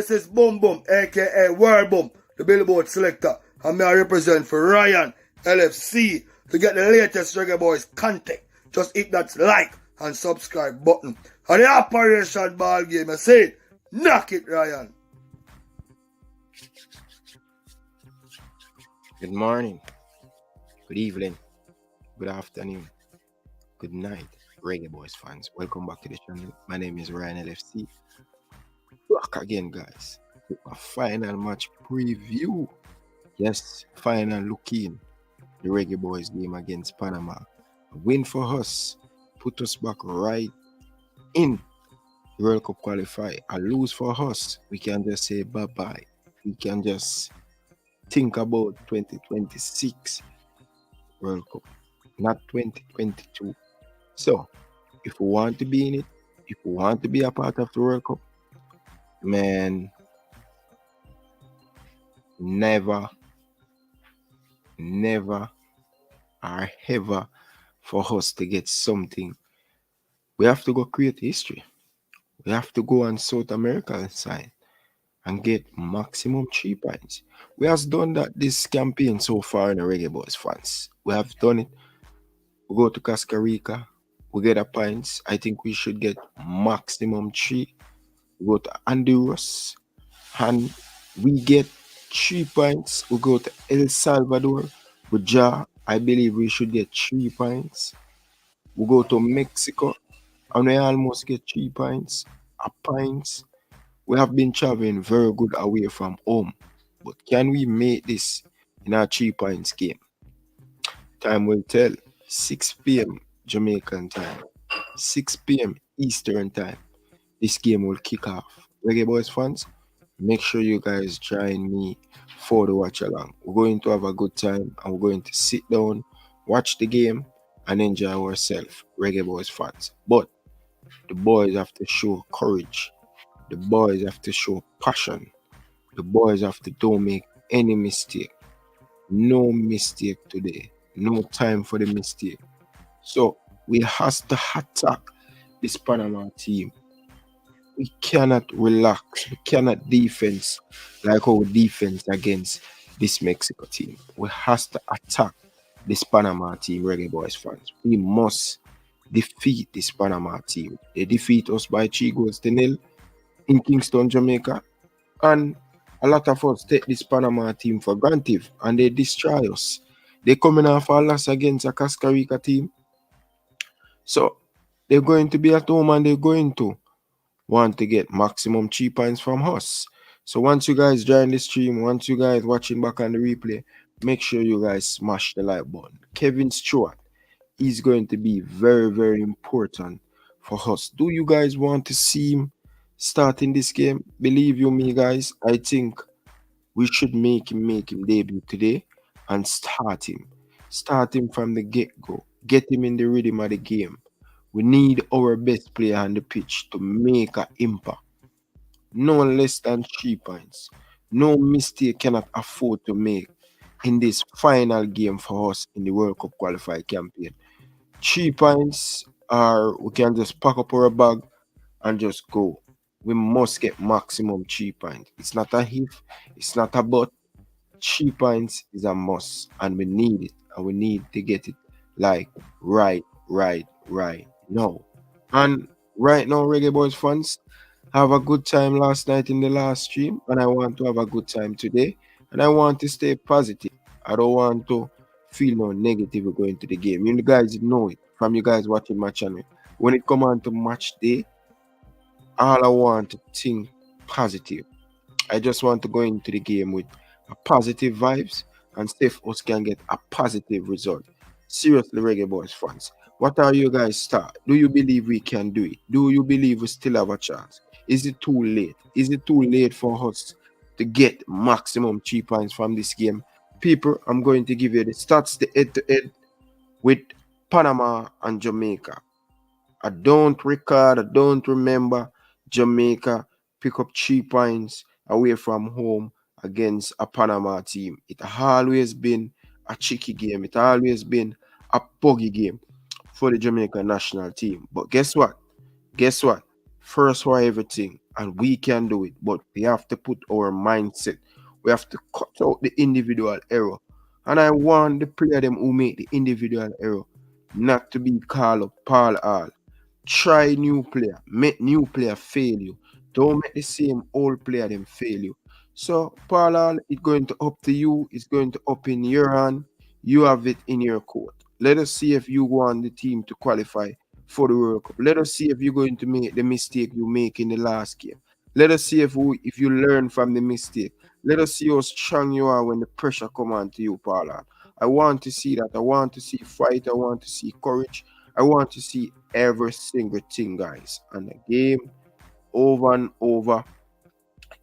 This is Boom Boom, aka World Boom, the Billboard selector, and me I represent for Ryan LFC. To get the latest Reggae Boyz content, just hit that like and subscribe button. And the Operation Ball Game, I say, knock it, Ryan. Good morning, good evening, good afternoon, good night, Reggae Boyz fans. Welcome back to the channel. My name is Ryan LFC. Back again, guys. A final match preview. Yes, final looking. The Reggae Boyz game against Panama. A win for us. Put us back right in the World Cup qualify. A lose for us. We can just say bye-bye. We can just think about 2026 World Cup, not 2022. So, if we want to be in it, if we want to be a part of the World Cup, man, never or ever for us to get something. We have to go create history. We have to go on South America side and get maximum 3 points. We have done that this campaign so far in the Reggae Boyz fans. We have done it. We go to Costa Rica, we get a points. I think we should get maximum 3. We go to Honduras and we get 3 points. We go to El Salvador, with Ja, I believe we should get 3 points. We go to Mexico and we almost get 3 points. A points. We have been traveling very good away from home. But can we make this in our 3 points game? Time will tell. 6 p.m. Jamaican time. 6 p.m. Eastern time. This game will kick off. Reggae Boyz fans, make sure you guys join me for the watch along. We're going to have a good time and we're going to sit down, watch the game, and enjoy ourselves, Reggae Boyz fans. But the boys have to show courage. The boys have to show passion. The boys have to don't make any mistake. No mistake today. No time for the mistake. So we have to attack this Panama team. We cannot relax. We cannot defense like our defense against this Mexico team. We have to attack this Panama team, Reggae Boyz fans. We must defeat this Panama team. They defeat us by 3-0 in Kingston, Jamaica. And a lot of us take this Panama team for granted and they destroy us. They coming off a loss against a Costa Rica team. So they're going to be at home and they're going to want to get maximum 3 points from us. So once you guys join the stream, once you guys watching back on the replay, make sure you guys smash the like button. Kevin Stewart is going to be very important for us. Do you guys want to see him starting this game? Believe you me, guys, I think we should make him debut today and start him from the get-go. Get him in the rhythm of the game. We need our best player on the pitch to make an impact. No less than 3 points. No mistake cannot afford to make in this final game for us in the World Cup qualified campaign. 3 points, or we can just pack up our bag and just go. We must get maximum 3 points. It's not a if, it's not a but. 3 points is a must, and we need it, and we need to get it like right now. And right now, Reggae Boyz fans, have a good time last night in the last stream, and I want to have a good time today, and I want to stay positive. I don't want to feel no negative going to the game. You guys know it from you guys watching my channel. When it comes on to match day, all I want to think positive. I just want to go into the game with a positive vibes and see if us can get a positive result. Seriously, Reggae Boyz fans, what are you guys start? Do you believe we can do it? Do you believe we still have a chance? Is it too late? Is it too late for us to get maximum 3 points from this game? People, I'm going to give you the stats, the head-to-head with Panama and Jamaica. I don't record, I don't remember Jamaica pick up 3 points away from home against a Panama team. It always been a tricky game. It always been a buggy game for the Jamaican national team. But guess what? First for everything, and we can do it. But we have to put our mindset. We have to cut out the individual error. And I want the player them who make the individual error not to be called up Paul Hall. Try new player. Make new player fail you. Don't make the same old player them fail you. So Paul Hall, it's going to up to you. It's going to up in your hand. You have it in your court. Let us see if you want the team to qualify for the World Cup. Let us see if you're going to make the mistake you make in the last game. Let us see if you learn from the mistake. Let us see how strong you are when the pressure come on to you, Paula. I want to see that. I want to see fight. I want to see courage. I want to see every single thing, guys. And the game, over and over,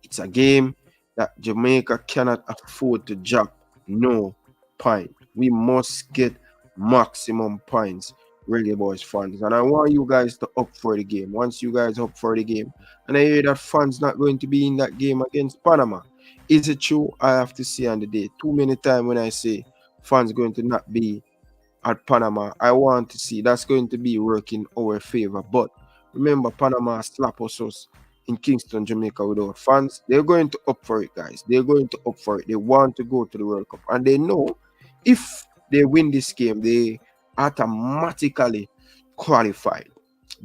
it's a game that Jamaica cannot afford to drop no point. We must get maximum points, Reggae Boyz fans. And I want you guys to up for the game. Once you guys up for the game, and I hear that fans not going to be in that game against Panama. Is it true? I have to see on the day. Too many times when I say fans going to not be at Panama, I want to see that's going to be working our favor. But remember, Panama slap us in Kingston, Jamaica without fans. They're going to up for it, guys. They're going to up for it. They want to go to the World Cup. And they know if they win this game, they automatically qualified.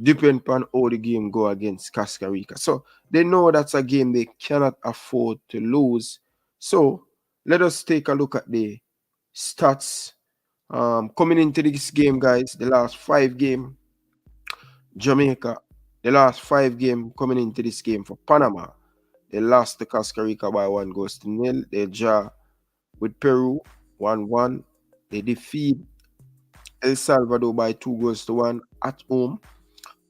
Depending on how the game go against Costa Rica. So they know that's a game they cannot afford to lose. So let us take a look at the stats coming into this game, guys. The last 5 games, Jamaica. The last 5 games coming into this game for Panama. They lost to Costa Rica by 1-0. They draw with Peru 1-1. They defeat El Salvador by 2-1 at home.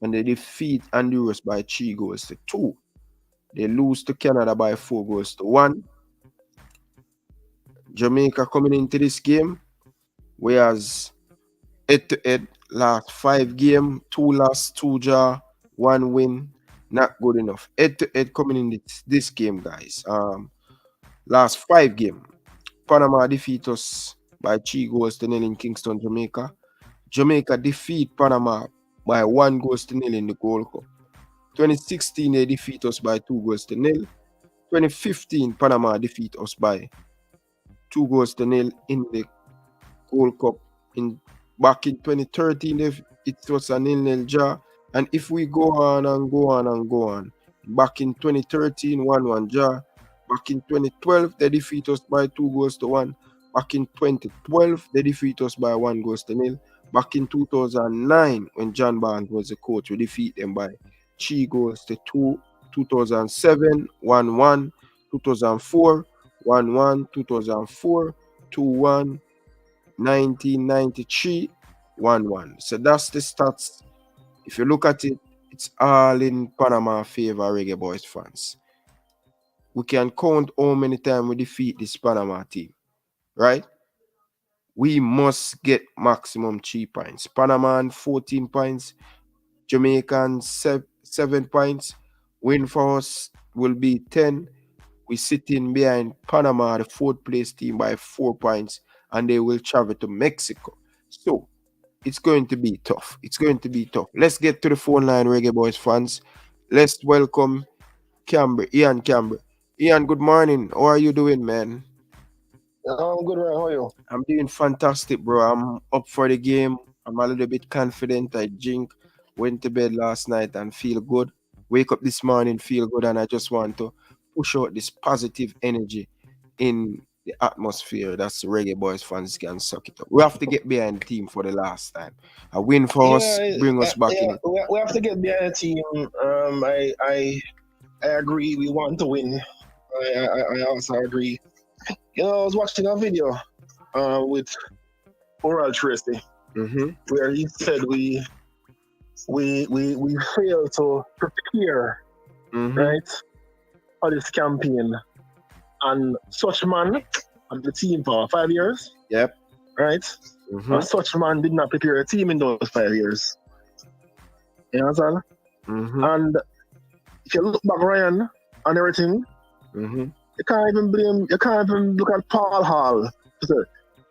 And they defeat Honduras by 3-2. They lose to Canada by 4-1. Jamaica coming into this game, whereas head-to-head, last 5 games, 2 loss, 2 draw, 1 win, not good enough. Head-to-head coming in this game, guys. Last 5 games, Panama defeat us by 3-0 in Kingston, Jamaica. Jamaica defeat Panama by 1-0 in the Gold Cup. 2016, they defeat us by 2-0. 2015, Panama defeat us by 2-0 in the Gold Cup. Back in 2013, it was a 0-0 draw. And if we go on and go on and go on, back in 2013, 1-1 draw. Back in 2012, they defeat us by 2-1. Back in 2012, they defeat us by 1-0. Back in 2009, when John Barnes was the coach, we defeat them by 3-2. 2007, 1-1. 2004, 1-1. 2004, 2-1. 1993, 1-1. So that's the stats. If you look at it, it's all in Panama favor, Reggae Boyz fans. We can count how many times we defeat this Panama team, right? We must get maximum 3 points. Panama 14 points, Jamaican 7 points. Win for us will be 10. We sitting behind Panama, the 4th place team, by 4 points, and they will travel to Mexico. So it's going to be tough. It's going to be tough. Let's get to the phone line, Reggae Boyz fans. Let's welcome Ian Camber. Ian, good morning. How are you doing, man? I'm good, Ryan. How are you? I'm doing fantastic, bro. I'm up for the game. I'm a little bit confident. I drink, went to bed last night and feel good. Wake up this morning, feel good, and I just want to push out this positive energy in the atmosphere. That's the Reggae Boyz fans can suck it up. We have to get behind the team for the last time. A win for us, bring us back in. We have to get behind the team. I agree. We want to win. I also agree. You know, I was watching a video with Oral Tracy, where he said we fail to prepare, right, for this campaign. And such man on the team for 5 years. Yep. Right? And such man did not prepare a team in those 5 years. You know what I'm saying? And if you look back, Ryan, and everything, you can't even look at Paul Hall.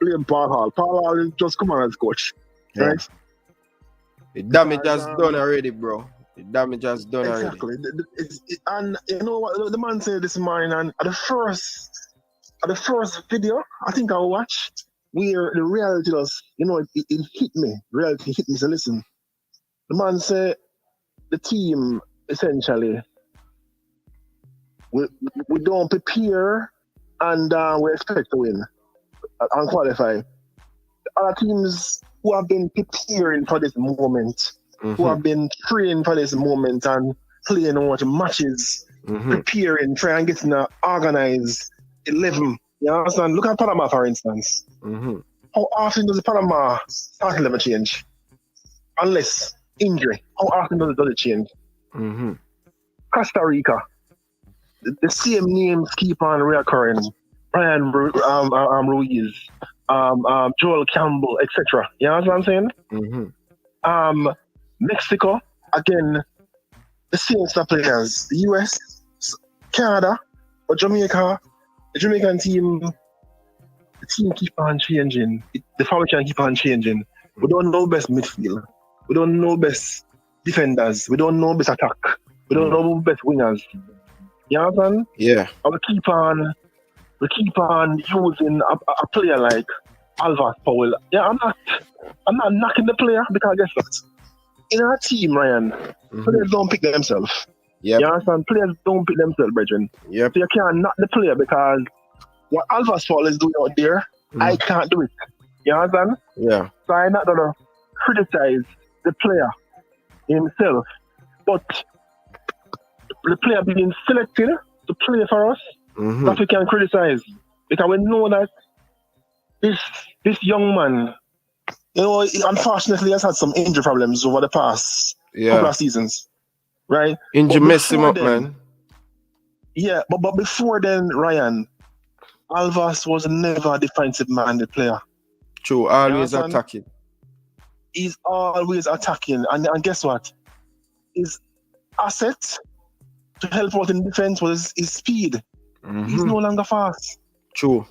Blame Paul Hall. Paul Hall is just come on as coach. Yeah. Right? The damage has done already, bro. The damage has done exactly. already. And you know what the man said this morning, and at the first video I think I watched, where the reality was, it hit me. Reality hit me. So listen, the man said the team essentially we don't prepare and we expect to win and qualify. Other teams who have been preparing for this moment, who have been training for this moment and playing on matches, preparing, trying to get in an organized 11. You understand? Look at Panama, for instance. How often does the Panama start 11 change? Unless injury. How often does it change? Costa Rica. The same names keep on reoccurring. Ryan Ruiz, Joel Campbell, etc. You know what I'm saying? Mexico, again, the same stuff players. The US, Canada, or Jamaica, the Jamaican team, the team keep on changing. The formation keep on changing. We don't know best midfield. We don't know best defenders. We don't know best attack. We don't know best wingers. You know what I'm saying? Yeah. And we keep on using a player like Alvas Powell. Yeah, I'm not knocking the player, because guess what? In our team, Ryan, players don't pick themselves. Yep. You understand? Players don't pick themselves, brethren. Yep. So you can't knock the player, because what Alvas Powell is doing out there, I can't do it. You understand? Yeah. So I'm not gonna criticize the player himself, but the player being selected to play for us, that we can criticize, because we know that this young man, unfortunately has had some injury problems over the past couple of seasons, right? Injury messed him up, man. Yeah, but before then, Ryan, Alvas was never a defensive-minded player. True, always attacking. He's always attacking, and guess what? His asset to help out in defense was his speed. He's no longer fast. True.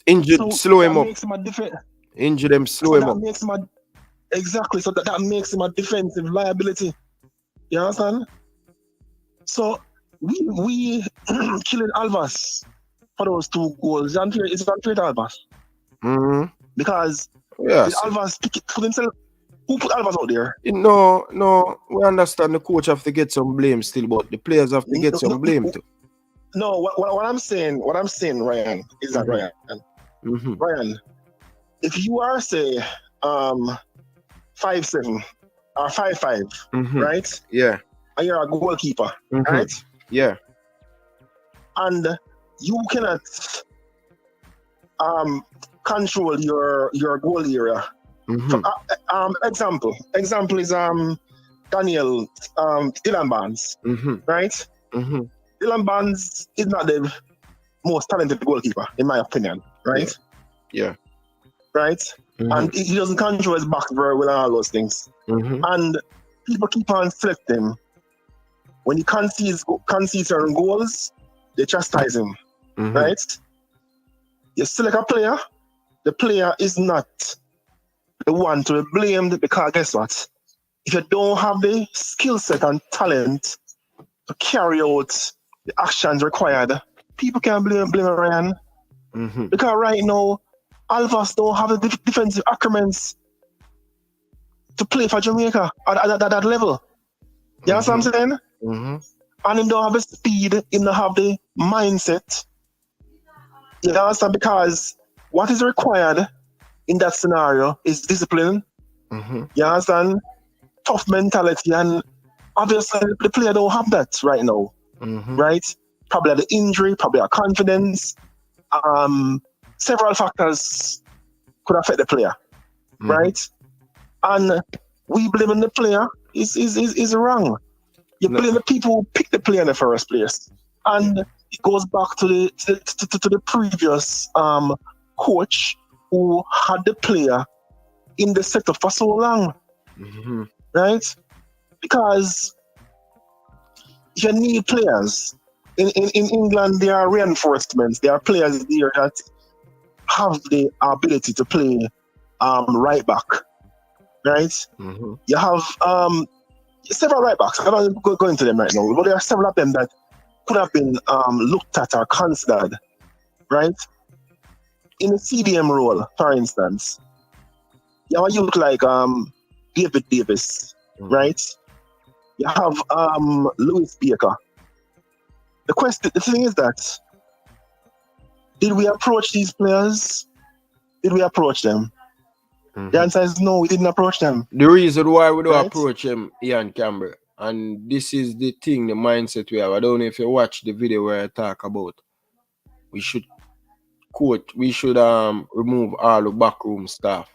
Injured, slow him up. Makes him a Injured him, slow him up. Makes him exactly. So that makes him a defensive liability. You understand? So we killing Alvas for those 2 goals. It's unfair to Alvas. Because Alvas pick it for himself. Who put Alvas out there? No. We understand the coach have to get some blame still, but the players have to get some blame too. No, what I'm saying, Ryan, is that Ryan. Ryan, if you are say 5'7" or 5'5", right? Yeah. And you're a goalkeeper, right? Yeah. And you cannot control your goal area. Example is Daniel Dylan Barnes, right? Dylan Barnes is not the most talented goalkeeper, in my opinion, right? Yeah. Right? And he doesn't control his back very well and all those things. And people keep on selecting him. When he concedes certain goals, they chastise him, right? You select a player, the player is not the one to be blamed, because guess what? If you don't have the skill set and talent to carry out the actions required, people can't blame Ryan. Because right now, Alvas don't have the defensive accoutrements to play for Jamaica at that level. You know what I'm saying? And he don't have the speed, he don't have the mindset. You understand? Because what is required in that scenario is discipline. You understand? Tough mentality, and obviously the player don't have that right now. Right? Probably the injury, probably a confidence. Several factors could affect the player. Right? And we blaming the player is wrong. You blame the people who picked the player in the first place. And it goes back to the previous coach who had the player in the setup for so long. Right? Because you need players. In England, there are reinforcements. There are players there that have the ability to play right back. Right? You have several right backs. I don't go into them right now, but there are several of them that could have been looked at or considered, right? In a CDM role, for instance, you have a youth like David Davis, right? You have Lewis Baker. The thing is that, did we approach these players? Did we approach them? The answer is no, we didn't approach them. The reason why we don't approach him, Ian Campbell, and this is the thing, the mindset we have. I don't know if you watch the video where I talk about we should remove all the backroom staff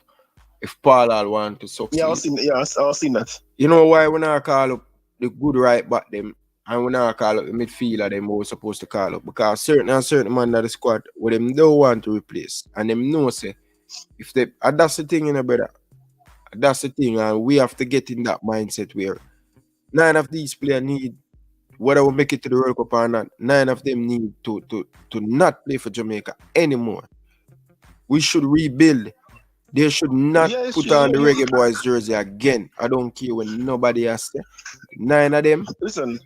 if Paul want to succeed. Yeah, I've seen that. You know why we not call up the good right back them and we not call up the midfielder them we're supposed to call up? Because certain man of the squad what them don't want to replace, and them know say if they that's the thing, brother. That's the thing, and we have to get in that mindset where 9 of these players need, whether we make it to the World Cup or not, 9 of them need to not play for Jamaica anymore. We should rebuild. They should not put on the Reggae Boyz jersey again. I don't care when nobody has to. 9 of them. Listen,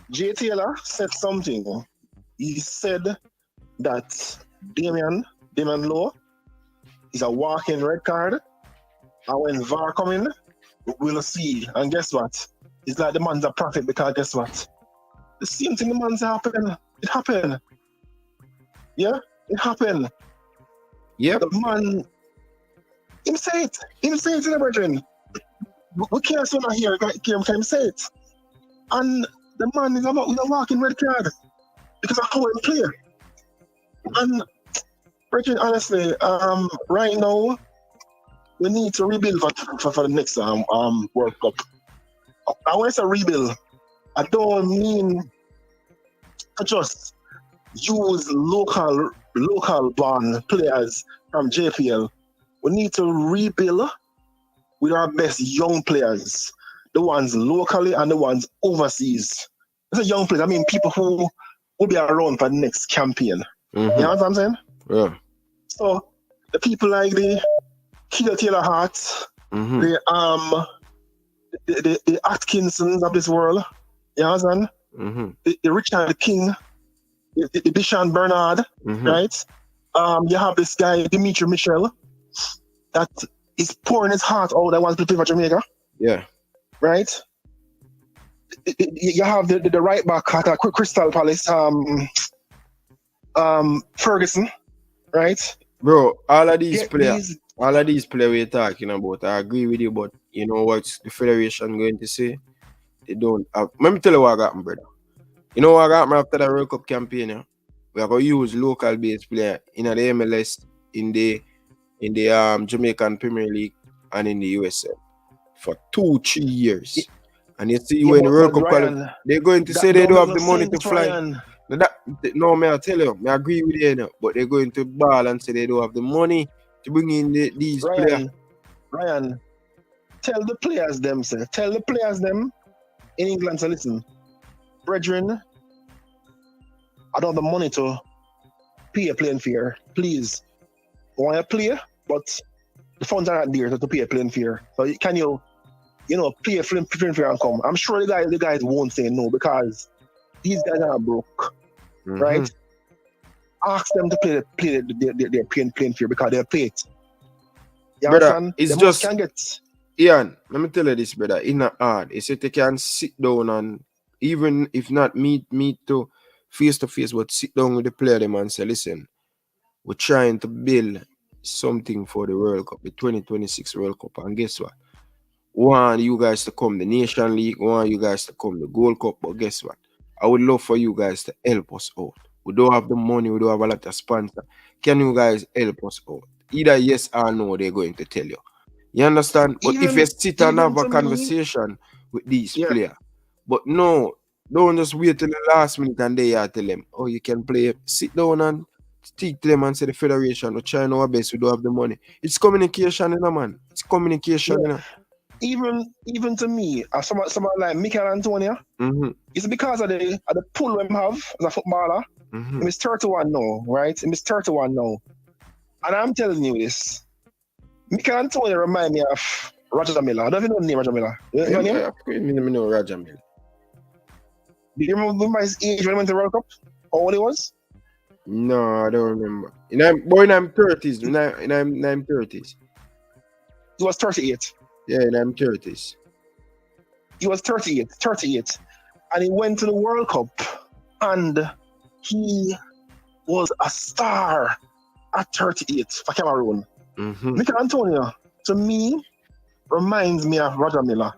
Jay Taylor said something. He said that Damian Lowe is a walking red card, and when VAR come in, we'll see. And guess what? It's like the man's a prophet, because guess what? The same thing the man's happened. It happened. Yeah? It happened. Yeah. The man, him say it. Him say it in the brethren. We can't say that here. Him say it. And the man is a walking red card because of how he play. And brethren, honestly, right now, we need to rebuild for the next World Cup. I want to say rebuild. I don't mean to just use local born players from JPL. We need to rebuild with our best young players, the ones locally and the ones overseas. It's a young players. I mean, people who will be around for the next campaign. You know what I'm saying? Yeah. So the people like the Taylor Hart, the Atkinsons of this world, you know what I'm saying? The Richard King, the Bishan Bernard, right? You have this guy, Dimitri Michel, that is pouring his heart out that wants to play for Jamaica. Yeah. Right? You have the right back at Crystal Palace, Ferguson, right? Bro, all of these players we're talking about, I agree with you, but you know what the Federation going to say? They don't have. Let me tell you what I got, brother. You know what I got after the World Cup campaign? Yeah? We are going to use local based player in the MLS, in the Jamaican Premier League, and in the USL for 2-3 years. And you see when the World Cup they're going to say they don't have the money to fly. No, may I tell you, I agree with you now, but they're going to ball and say they don't have the money to bring in these players. Ryan, tell the players them in England to listen. Brethren, I don't have the money to pay a plane fare. Please. I want to play, but the funds are not there to pay a plane fare. So can you pay a plane fare and come? I'm sure the guys won't say no, because these guys are broke, right? Ask them to pay their plane fare because they'll pay it. You brother, understand? it's just Ian, let me tell you this, brother. It's not hard. It's that they can sit down and, even if not meet to face, but sit down with the player them and say, listen, we're trying to build something for the World Cup, the 2026 World Cup. And guess what? We want you guys to come the Nation League, we want you guys to come the Gold Cup, but guess what? I would love for you guys to help us out. We don't have the money, we don't have a lot of sponsors. Can you guys help us out? Either yes or no, they're going to tell you. You understand? But if you sit and have a conversation with these players, but no, don't just wait till the last minute and they tell them, oh, you can play. Sit down and speak to them and say the Federation, we're trying our best, we don't have the money. It's communication, man. It's communication, Even to me, someone like Mikel Antonio, it's because of the pull we have as a footballer. He's 31 now, right? He's 31 now. And I'm telling you this. Mikel Antonio remind me of Roger Miller. I don't even know the name Roger Miller. You know him? I know Roger Miller. Do you remember his age when he went to the World Cup? How old he was? No, I don't remember. In I'm 30s. In I'm 30s. He was 38. Yeah, in I'm 30s. He was 38. And he went to the World Cup and he was a star at 38 for Cameroon. Mikel Antonio, to me, reminds me of Roger Miller.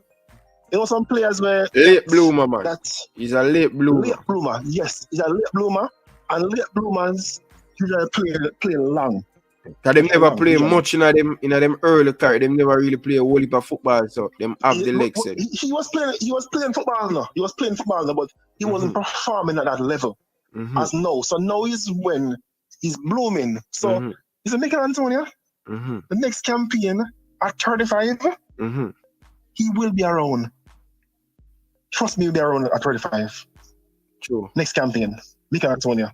You know some players where... Late bloomer, man. He's a late bloomer. Late bloomer, yes. He's a late bloomer. And late bloomers usually play long. Because they never play much in them early career. They never really play a whole heap of football, so them have the legs. He was playing football now. He was playing football now, but he wasn't performing at that level as now. So now is when he's blooming. So he's a Mikel Antonio. The next campaign at 35, he will be around. Trust me, he'll be around at 35. True. Next campaign, Mikel Antonio.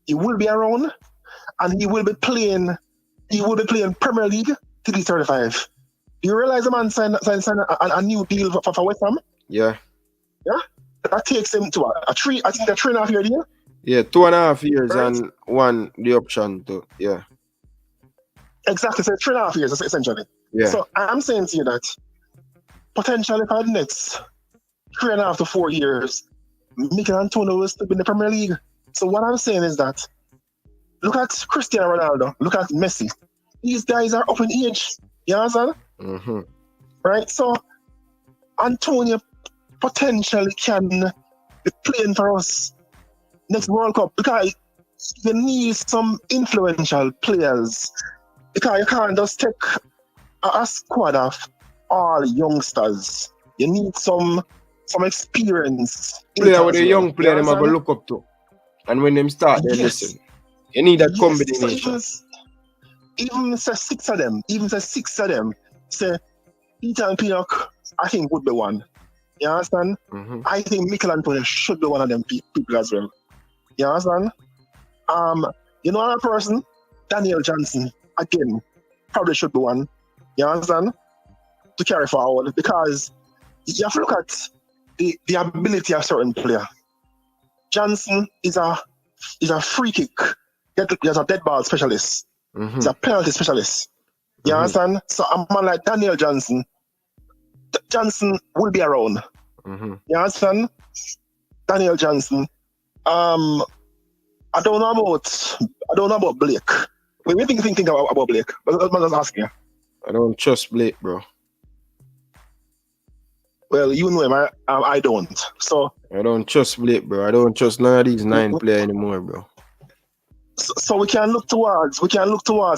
He will be around. And he will be playing Premier League till he's 35. Do you realize the man signed a new deal for West Ham? Yeah. Yeah? That takes him to a 3.5 year deal. Yeah, 2.5 years right. And one the option to Exactly, so 3.5 years essentially. Yeah. So I'm saying to you that potentially for the next 3.5 to 4 years, Mikel Antonio will still be in the Premier League. So what I'm saying is that look at Cristiano Ronaldo. Look at Messi. These guys are up in age. You understand? Right? So, Antonio potentially can be playing for us next World Cup because you need some influential players. Because you can't just take a squad of all youngsters. You need some experience. Player with a young player them are going to look up to. And when them start, they listen. You need that combination. So even say 6 of them, say Peter and Pinnock, I think would be one. You understand? I think Mikel Antonio should be one of them people as well. You understand? You know another person? Daniel Johnson, again, probably should be one. You understand? To carry forward because you have to look at the ability of certain player. Johnson is a free kick. He's a dead ball specialist. He's a penalty specialist. You understand? So a man like Daniel Johnson, will be around. You understand? Daniel Johnson. I don't know about Blake. What do you think about Blake? I'm just asking you. I don't trust Blake, bro. Well, you know him. I don't. So I don't trust Blake, bro. I don't trust none of these 9 players anymore, bro. So we can look towards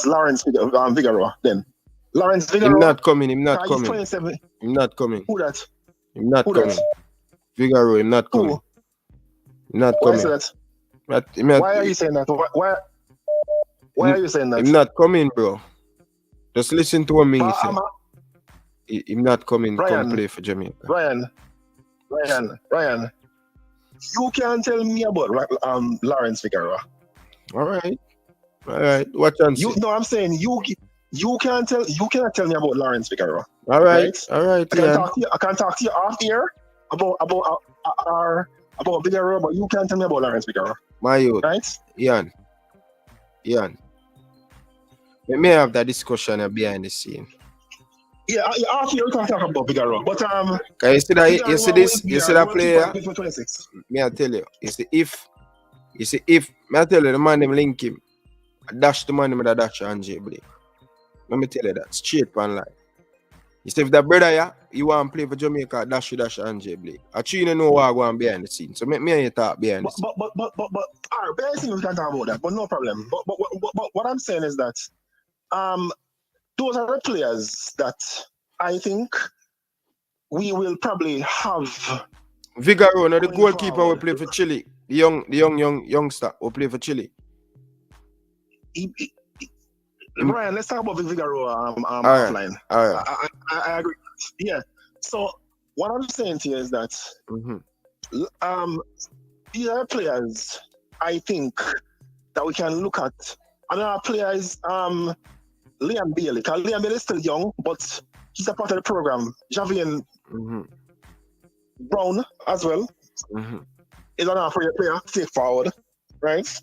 Lawrence Figueroa then. Lawrence Figueroa. Him not coming. He's 27. Him not coming. Who that? Him not coming. Figueroa, him not coming. Him not coming. Why is that? Why are you saying that? Why are you saying that? Him not coming, bro. Just listen to what me say. Him not coming. Ryan, come play for Jamaica. Ryan. You can't tell me about Lawrence Figueroa. All right. What chance? I'm saying you cannot tell me about Lawrence Figueroa. All right. I can talk to you off here about Figueroa, but you can't tell me about Lawrence Figueroa. My youth. Right? Ian. We may have that discussion behind the scene. Yeah, off here we can talk about Figueroa, but you see that player? May I tell you? If I tell you the man them link him, I dash the man with a dash Andre Blake. Let me tell you that straight on line. You see if that brother you want to play for Jamaica, dash Andre Blake. I you know what I go on behind the scene. So make me talk behind the scene. But alright, behind the scene we can talk about that, but no problem. But what I'm saying is that those are the players that I think we will probably have. Figueroa, the goalkeeper will play for Chile. The youngster will play for Chile. Ryan, let's talk about Figueroa offline. All right. I agree. Yeah. So what I'm saying to you is that these are players I think that we can look at. Another player is Liam Bailey. Because Liam Bailey is still young, but He's a part of the program. Javian Brown as well. Is another player, take forward, right?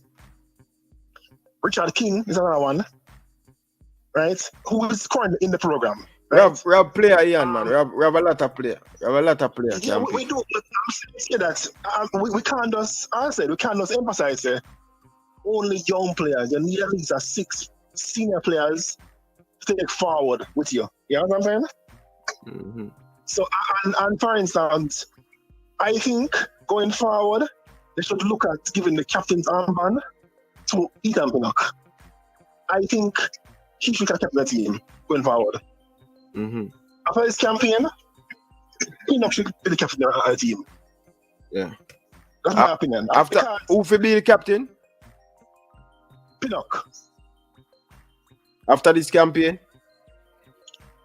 Richard King is another one, right? Who is currently in the program. Right? We have player Ian, man. We have a lot of players. Yeah, we do. I'm saying that we can't just, I said, we can't just emphasize only young players. You need at least 6 senior players to take forward with you. You know what I'm saying? So, and for instance, I think going forward, they should look at giving the captain's armband to Ethan Pinnock. I think he should captain the team going forward. After this campaign, Pinnock should be the captain of the team. Yeah. That's my opinion. Who should be the captain? Pinnock. After this campaign?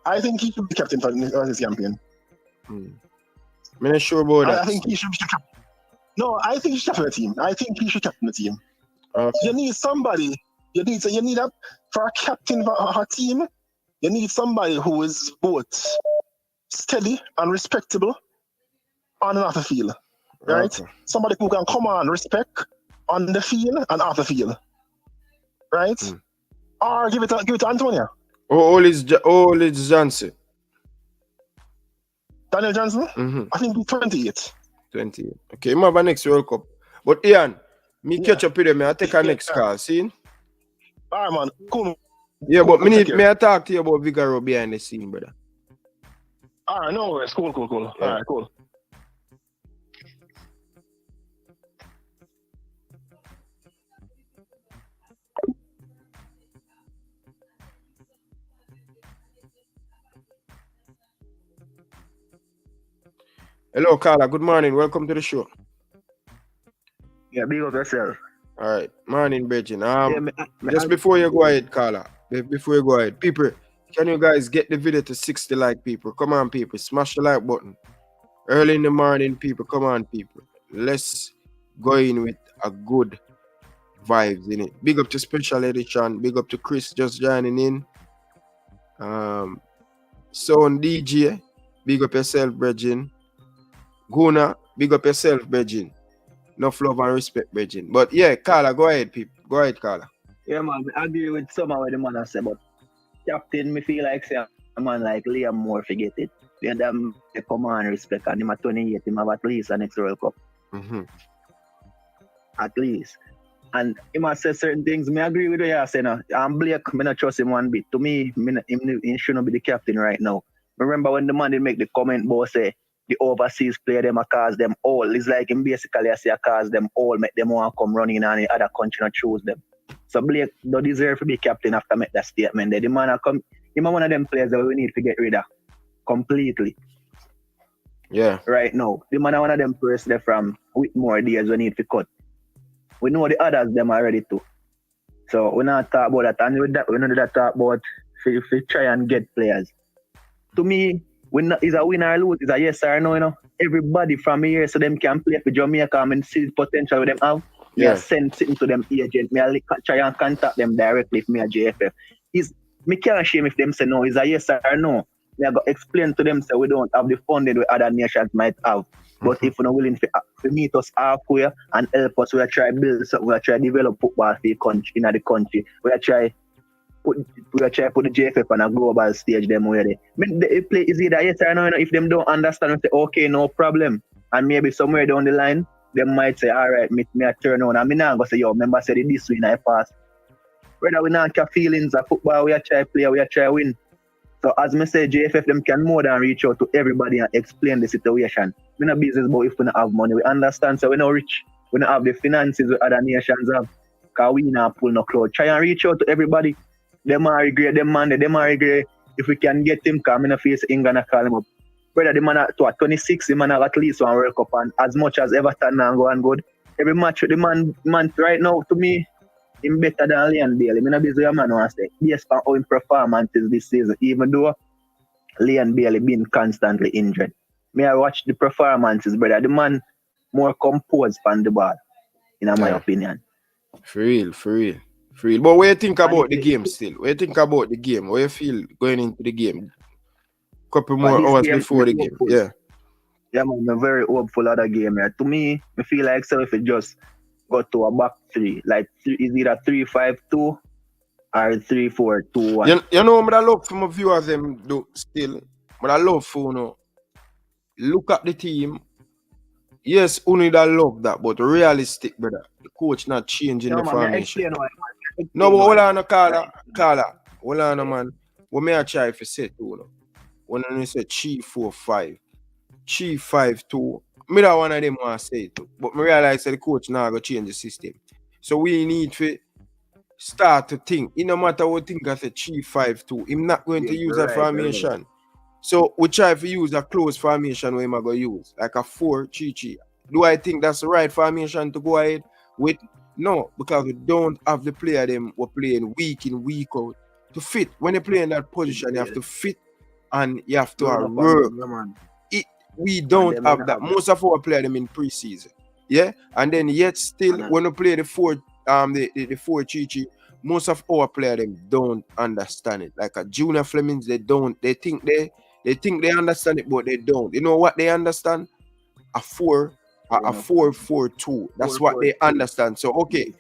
I think he should be captain for this campaign. I'm not sure about that. I think he should be captain. No, I think he should captain the team. I think he should captain the team. Okay. You need somebody. You need for a captain for a team. You need somebody who is both steady and respectable on and off the field, right? Okay. Somebody who can command respect on the field and off the field, right? Or give it to Antonio. All is Johnson. Daniel Johnson? I think he's 28. 28. Okay, he might have a next World Cup. But Ian, me catch up with him. I take a next call. See? All right, man. Cool. Yeah, but may I talk to you about Vigaro behind the scene, brother? All right, no worries. Cool. Yeah. All right, cool. Hello, Carla. Good morning. Welcome to the show. Yeah, big up yourself. All right. Morning, Bridget. Just before you go ahead, Carla. Before you go ahead, people, can you guys get the video to 60 like, people? Come on, people. Smash the like button. Early in the morning, people. Come on, people. Let's go in with a good vibes in it. Big up to Special Edition. Big up to Chris just joining in. Sound DJ. Big up yourself, Bridget. Guna, big up yourself, Bridget. Enough love and respect, Bridget. But yeah, Carla, go ahead, people. Go ahead, Carla. Yeah, man, I agree with some of what the man has said, but captain, me feel like say a man like Liam Moore forget it. And them command respect, and him at 28, him have at least a next World Cup. At least. And he must say certain things. Me agree with what you say now. I'm Blake, me not trust him one bit. To me, he shouldn't be the captain right now. Remember when the man did make the comment about say the overseas player them a cause them all. It's like him basically I say a cause them all, make them want to come running and the other country not choose them. So Blake don't deserve to be captain after make that statement. The man him one of them players that we need to get rid of completely. Yeah. Right now. The man one of them players there from Whitmore days we need to cut. We know the others them already too. So we not talk about that. And with that we don't talk about if we try and get players. To me, is a win or lose, is a yes or no, you know. Everybody from here so them can play for Jamaica and see the potential with them have. Yeah. Send something to them agent. Me I try and contact them directly if me a JFF. Me can't shame if them say no, is a yes or no. Me I got explain to them say we don't have the funding with other nations might have. But if we're not willing to meet us halfway and help us, we try build something, we try develop football for the country, in the country. We try put the JFF on a global stage them where they play is either yes or no, you know, if them don't understand, we say okay, no problem. And maybe somewhere down the line, they might say, all right, me a turn on. And me now go say, yo, remember said this win I pass. Whether we not have feelings of football, we try play, we try win. So as me say, JFF them can more than reach out to everybody and explain the situation. We not business but if we not have money. We understand, so we not rich. We not have the finances with other nations have. Because we not pull no crowd. Try and reach out to everybody. Them are regret, them man, them are regret. If we can get him, come in the face, England and call him up. Brother, the man at 26, the man have at least one World Cup, and as much as Everton and go and good. Every match with the man right now, to me, him better than Liam Bailey. I'm not busy with man who say, based on how his performances this season, even though Liam Bailey been constantly injured. Me I watch the performances, brother. The man more composed on the ball, in my opinion. For real. But what do you think about the game still? What do you think about the game? What do you feel going into the game? Couple more hours before the game. Yeah. Yeah, man, I'm very hopeful of the game. Yeah. To me, I feel like so if it just got to a back three, like is either 3-5-2 or 3-4-2-1. You know, what I love for my viewers them do still. But I love for look at the team. Yes, only that love that, but realistic, brother. The coach not changing the formation. No, but hold on, Carla. Hold on, man. What may I try if you say two? When you say 3-4-5, 3-5-2, me that one of them want to say it too. But me realize that the coach now go change the system. So we need to start to think. It no matter what think I say 3-5-2, I'm not going to use that formation. Right. So we try to use a close formation where I'm going to use, like a 4-3-3. Do I think that's the right formation to go ahead with? No, because we don't have the player them we're playing week in, week out to fit. When you play in that position, you have to fit and you have to work. We don't have that. Most of our players them in preseason. Yeah, and then yet still when we play the 4-3-3, most of our players them don't understand it. Like a Junior Flemings, they think they understand it, but they don't. You know what they understand? A 4-4-2. That's what they understand. So okay,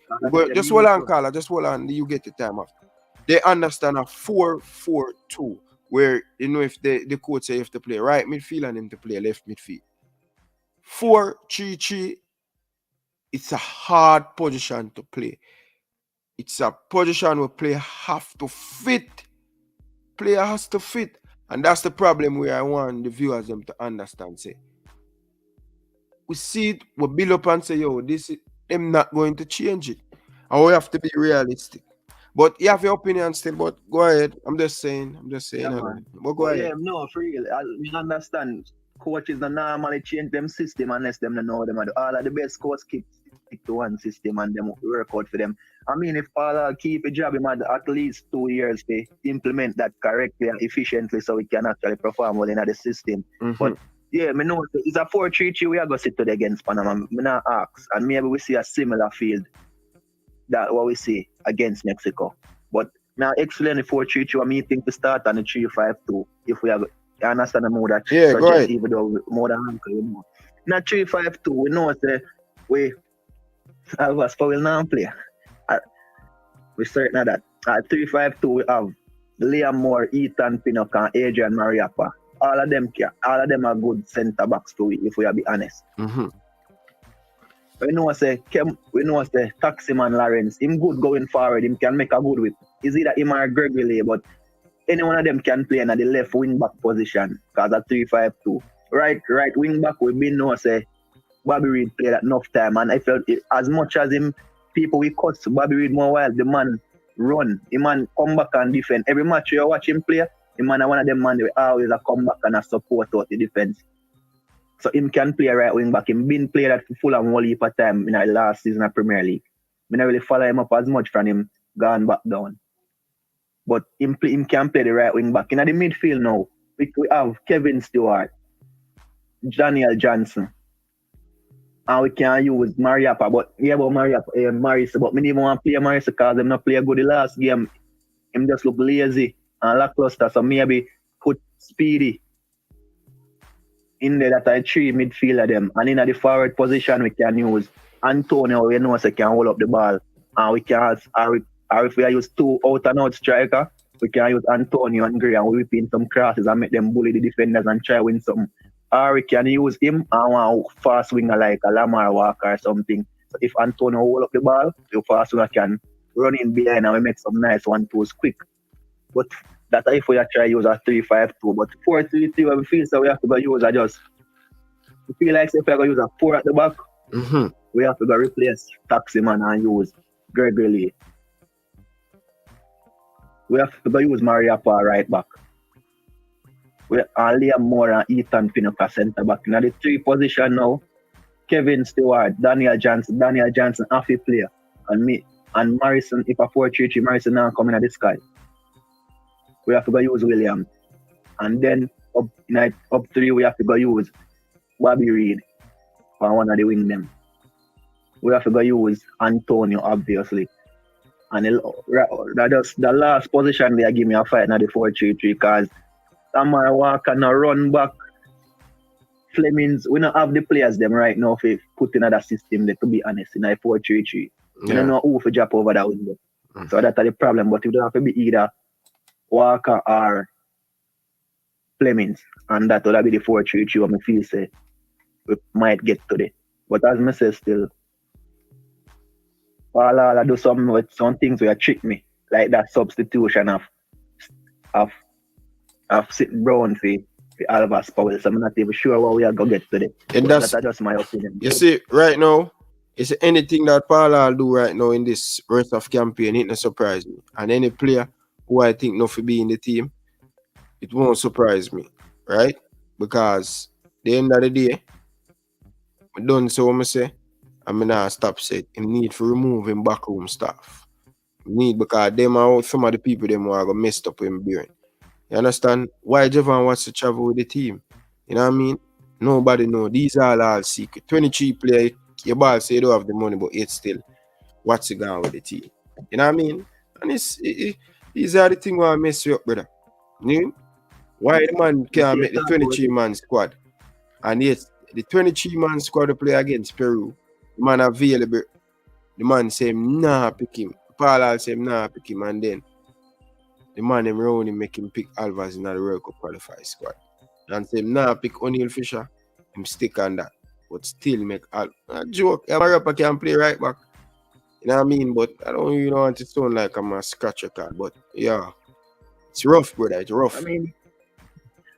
just hold on, Carla. Just hold on. You get the time after. They understand a 4-4-2, where you know if the coach say you have to play right midfield and him to play left midfield. 4-3-3. It's a hard position to play. It's a position where player have to fit. Player has to fit. And that's the problem where I want the viewers them to understand. Say, we see it, we build up and say, yo, this is them not going to change it. And we have to be realistic. But you have your opinion still, but go ahead. I'm just saying. Yeah, but go ahead. Yeah, no, for real. I understand coaches don't normally change them system unless them don't know them. All of the best coaches stick to one system and them work out for them. I mean, if Paul keep a job, he might at least 2 years to implement that correctly and efficiently so we can actually perform well in the system. Mm-hmm. But yeah, me know it's a 4-3-3 we are going to sit today against Panama. Me not ask. And maybe we see a similar field that what we see against Mexico. But now explain the 4-3-3 I'm meeting to start on the 3-5-2 if we are I understand more that go ahead. Even though more than uncle, you know. Now 3-5-2 we know that we have a foul now play. We're certain of that. At 3-5-2 we have Liam Moore, Ethan Pinnock and Adrian Mariappa. All of them are good centre backs to if we are be honest. Mm-hmm. We know Taximan Lawrence, him good going forward, him can make a good whip. Is either him or Gregory, but any one of them can play in the left wing back position because at 3-5-2. Right wing back we been know say Bobby Reid played at enough time and I felt as much as him people we cut Bobby Reid more while the man run, the man come back and defend. Every match you watch him play, the man one of them man they always a come back and a support out the defense. So him can play right wing back. Him been played at full and whole heap of time in the last season of Premier League. I not really follow him up as much from him gone back down. But him can play the right wing back. In the midfield now, we have Kevin Stewart, Daniel Johnson, and we can use Mariappa. But Marisa. But me didn't want to play Marisa because him not play good the last game. Him just look lazy and lackluster. So maybe put Speedy in there that I 3 midfielder them. And in the forward position we can use Antonio, we know so can hold up the ball. And we can or if we use 2 out and out striker, we can use Antonio and Gray and we whip in some crosses and make them bully the defenders and try win something. Or we can use him and one fast winger like a Lamar Walker or something. So if Antonio hold up the ball, the fast winger can run in behind and we make some nice 1-2s quick. But that's if we try to use a 3-5-2. But 4-3-3 when we feel so we have to go use we feel like if we're going to use a 4 at the back, we have to go replace Taximan and use Gregory Lee. We have to go use Mariappa right back. We have Liam Moore and Ethan Pinnock centre back. Now the 3 position now, Kevin Stewart, Daniel Johnson half a player. And me and Morrison, if a 4-3-3, Morrison now coming at the sky. We have to go use Williams. And then up 3 we have to go use Bobby Reid for one of the wing them. We have to go use Antonio obviously. And the last position they give me a fight now the 4-3-3 because Amar Walker no run back. Flemings, we don't have the players them right now if put in another system there, to be honest, in a 4-3-3. We don't know who to drop over that window. So that's the problem. But we don't have to be either Walker or Flemings. And that would be the 4-3-3 what I feel say we might get today. But as I say still, I do some things where trick me. Like that substitution of Sid Brown for Alvas Powell. So I'm not even sure what we are going to get today. And that's just my opinion. You see, right now, it's anything that Paul do right now in this rest of campaign, it not surprise me. And any player who I think not to be in the team, it won't surprise me, right? Because the end of the day, I done so I say, I'm not stop say him need to remove him backroom staff. Need because them are some of the people them who are gonna messed up him bearing. You understand? Why Javon wants to travel with the team? You know what I mean? Nobody know. These are all secret. 23 players, your ball say you don't have the money, but it's still what's it going with the team. You know what I mean? And these are the things why I mess you up, brother. You know? Why the man can't make the 23-man squad? And yet, the 23-man squad to play against Peru, the man available, the man say him nah pick him. Paul say him nah pick him, and then the man him around him make him pick Alvarez in the World Cup qualified squad. And say him nah pick O'Neal Fisher, him stick on that. But still make a joke. A rapper can play right back. You know what I mean? But I don't even want to sound like I'm a scratch record. But yeah, it's rough, brother. It's rough. I mean,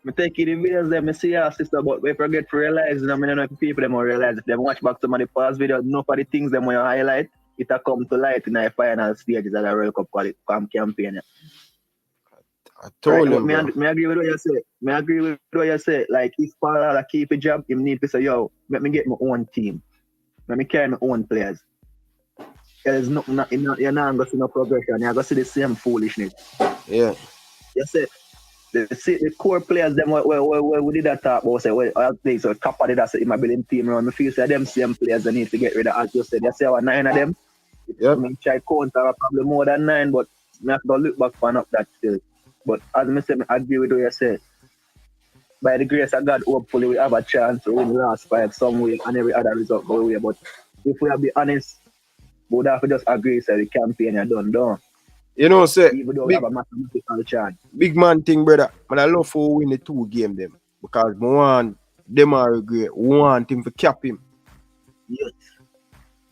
I take it in videos them, I see your sister, but we forget to realize, I mean, I know if people them will realize if they watch back some of the past videos, enough of the things them when you highlight, it will come to light in the final stages of the World Cup campaign. I told him. Me agree with what you say. Me agree with what you say. Like, if Paul keep a job, him need to say, yo, let me get my own team. Let me carry my own players. There's you're not going to see no progression. You're going to see the same foolishness. Yeah. You say, the core players, them we did that talk about, say, so top of that, say, in my building team around, I feel say them same players they need to get rid of, as you said. You say, 9 of them. Yep. I mean, try counter probably more than 9, but I have to look back and up that still. But as I say, I agree with what you say. By the grace of God, hopefully we have a chance to win the last 5 some way and every other result go away. But if we have to be honest, we would have to just agree say the campaign is done. You know, say even though we have a mathematical chance. Big man thing, brother. But I love for win the 2 games them. Because I want them are regret. We want him to cap him. Yes.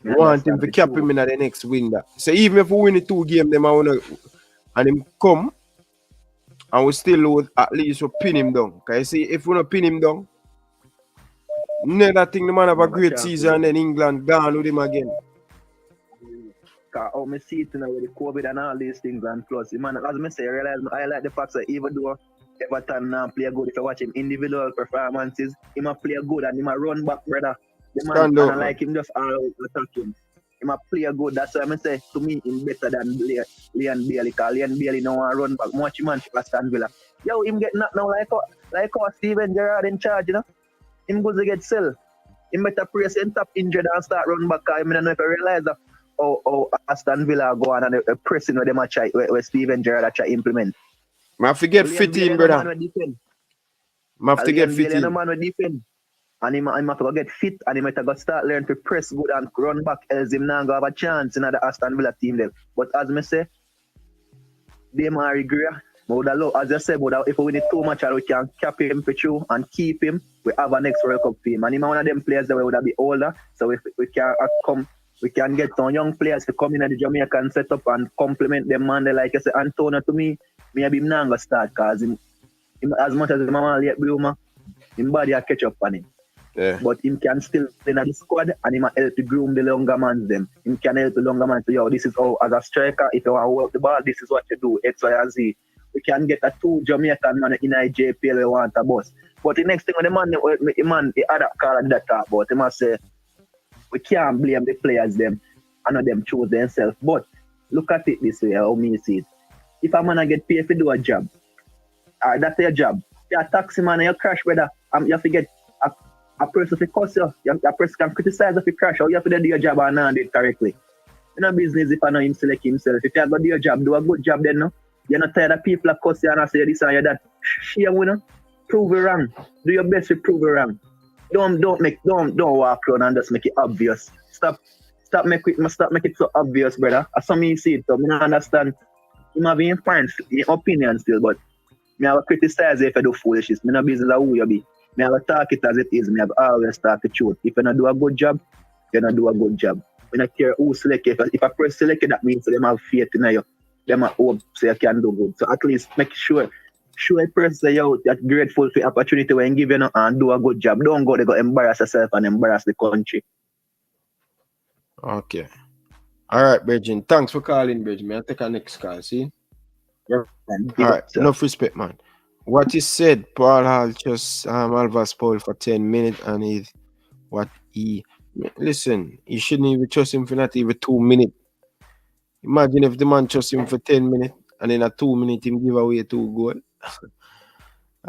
We want him to cap him in the next win that. So even if we win the 2 games, them I wanna and him come and we still would at least we pin him down. Because you see, if we don't pin him down, never think the man have a great season and then England gone with him again. How I see it now with the COVID and all these things, and plus, man, as I say, I like the fact that even though Everton now play good, if you watch him individual performances, he might play good and he might run back, brother. The man kind of like him just all out attacking. He might play good. That's why I say to me, he's better than Leon Bailey. Because Leon Bailey now want to run back. Much man for Aston Villa. Yo, him get knocked now like how Steven Gerrard in charge, you know. Him goes to get sell. He better press and tap injured and start run back. I don't know if I realize that. Oh, Aston Villa go on and pressing with them a try where Steven Gerrard try implement. I forget 15, brother. I have to get 15. The man will defend. And he have to get fit and he might have to start learning to press good and run back, else him now go have a chance in the Aston Villa team there. But as I say, they might regret. As I said, if we win it too much, we can cap him for true and keep him. We have a next World Cup team. And he's one of them players that would be older. So if we can come, we can get some young players to come in at the Jamaican setup and complement them, man. Like I said, Antonio to me, maybe I'm not going to start because him, as much as him want to blue, his body will catch up on him. Yeah. But him can still in the squad and he might help to groom the younger man them. Him can help the younger man say, yo, this is how, as a striker, if you want to work the ball, this is what you do, X, Y, and Z. We can get a 2 Jamaican man in IJPL we want a boss. But the next thing when the man, the other call and that talk about, he must say, we can't blame the players them. I know them choose themselves. But look at it this way, how me see it. If a man get paid to do a job, that's your job. You're a taxi man and you crash, brother. You have to get a person to cuss you. A person can criticize if you crash, or you have to do your job and not do it correctly. You're not business if I know him select himself. If you have to do your job, do a good job then, no? You're not tired of people that cuss you and say this and that. shame, you know. Prove it wrong. Do your best to prove it wrong. Don't walk around and just make it obvious. Stop make it so obvious, brother. As some you see it, so I don't understand. You might be in opinion still, but me have to criticize you if you do foolishness. Me no business of who you be. Me have to talk it as it is. Me have to always talk the truth. If you not do a good job, you not do a good job. We don't care who select you. If a person select you, that means them have faith in you. Them have hope so you can do good. So at least make sure a person say you that grateful for the opportunity when give you and do a good job. Don't go there go embarrass yourself and embarrass the country. Okay. All right, Virgin. Thanks for calling, Virgin. I'll take our next call, see? Yeah, all right, enough respect, man. What he said, Paul Hall just Alvas Paul for 10 minutes and listen, you shouldn't even trust him for not even 2 minutes. Imagine if the man trust him for 10 minutes and in a 2 minute him give away 2 goals.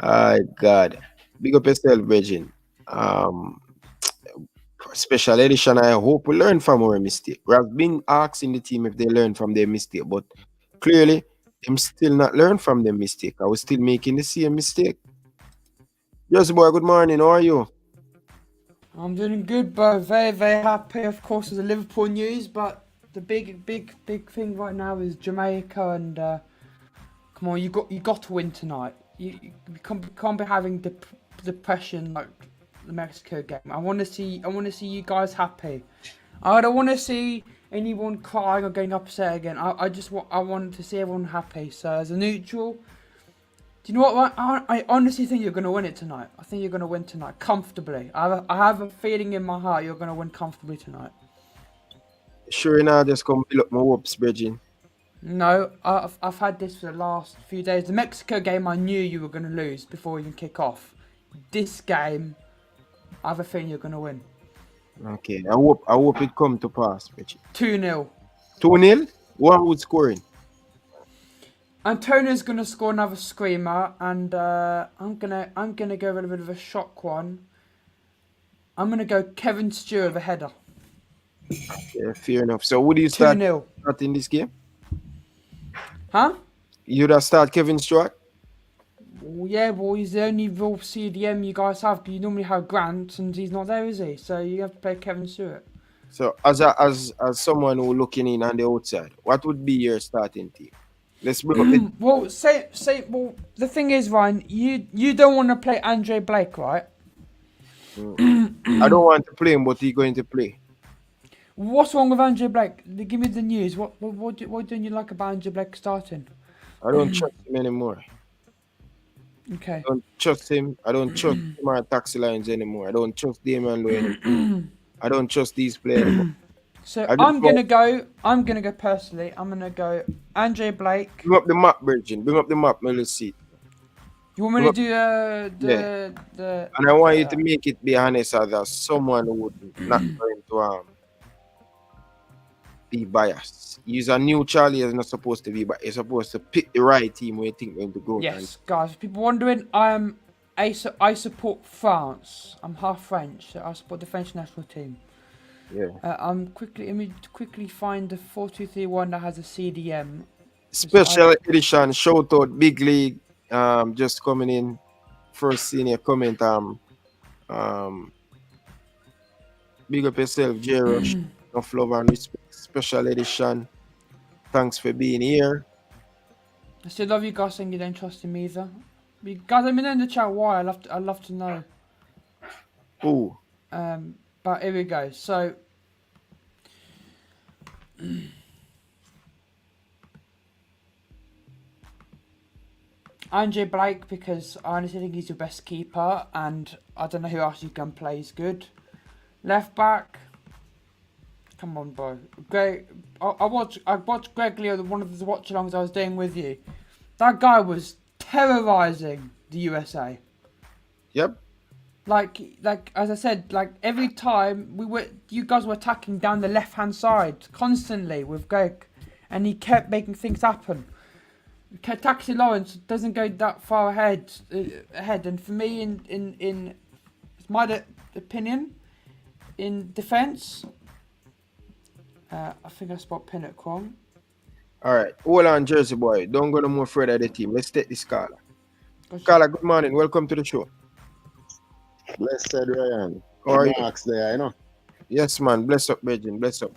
My God. Big up yourself, Virgin. Special edition, I hope we learn from our mistake. We have been asking the team if they learn from their mistake, but clearly them still not learn from their mistake. I was still making the same mistake. Yes, boy, good morning. How are you? I'm doing good, bro. Very, very happy, of course, with the Liverpool news, but the big thing right now is Jamaica, and come on, you got to win tonight. You can't be having depression like the Mexico game. I want to see you guys happy. I don't want to see anyone crying or getting upset again. I want to see everyone happy. So as a neutral, do you know what? I honestly think you're going to win it tonight. I think you're going to win tonight comfortably. I have a feeling in my heart you're going to win comfortably tonight. Sure, now just come build up my hopes, Virgin. No, I've had this for the last few days. The Mexico game, I knew you were going to lose before we even kick off. This game, I have a feeling you're going to win. Okay, I hope it come to pass, Virgin. 2-0. 2-0? One would scoring. Antonio's gonna score another screamer, and I'm gonna go with a bit of a shock one. I'm gonna go Kevin Stewart with a header. Yeah, fair enough. So would you start 2-0 in this game? Huh? You'd have start Kevin Stewart? Well, yeah, well, he's the only real CDM you guys have. You normally have Grant, and he's not there, is he? So you have to play Kevin Stewart. So as someone who looking in on the outside, what would be your starting team? Let's bring up it. Well, well, the thing is, Ryan, you don't want to play Andre Blake, right? I don't want to play him, but he's going to play. What's wrong with Andre Blake? Give me the news. What don't you like about Andre Blake starting? I don't trust him anymore. Okay. I don't trust him. I don't trust my taxi lines anymore. I don't trust Damian Lowe anymore. I don't trust these players anymore. So I'm gonna go personally. I'm gonna go Andre Blake. Bring up the map, Virgin. Bring up the map. Let's see. You want me to do the? And I want you to make it be honest as someone who would not going to be biased. He's a neutral. He's not supposed to be, but he's supposed to pick the right team where you think going to go. Yes, guys. People wondering, I support France. I'm half French, so I support the French national team. Yeah. Let me quickly find the 4-2-3-1 that has a CDM. Special edition, shout out Big League. Just coming in, first senior comment. Big up yourself, J Rush. Of love and respect. Special edition. Thanks for being here. I still love you guys saying you don't trust him either. You guys, let me know in the chat why. I'd love to know. Ooh. But here we go. So, Andre Blake, because I honestly think he's your best keeper, and I don't know who else you can play is good. Left back, come on, bro. Greg, I watched Greg Leo, one of the watch-alongs I was doing with you. That guy was terrorizing the USA. Yep. Like as I said, like every time you guys were attacking down the left-hand side constantly with Greg, and he kept making things happen. Taxi Lawrence doesn't go that far ahead, and for me, in my opinion, in defence, I think I spot Pinnock wrong. All right, hold on, Jersey boy. Don't go no more further the team. Let's take this caller. Carla, good morning. Welcome to the show. Blessed Ryan. How are you? Marks there, you know. Yes, man. Bless up, Virgin. Bless up.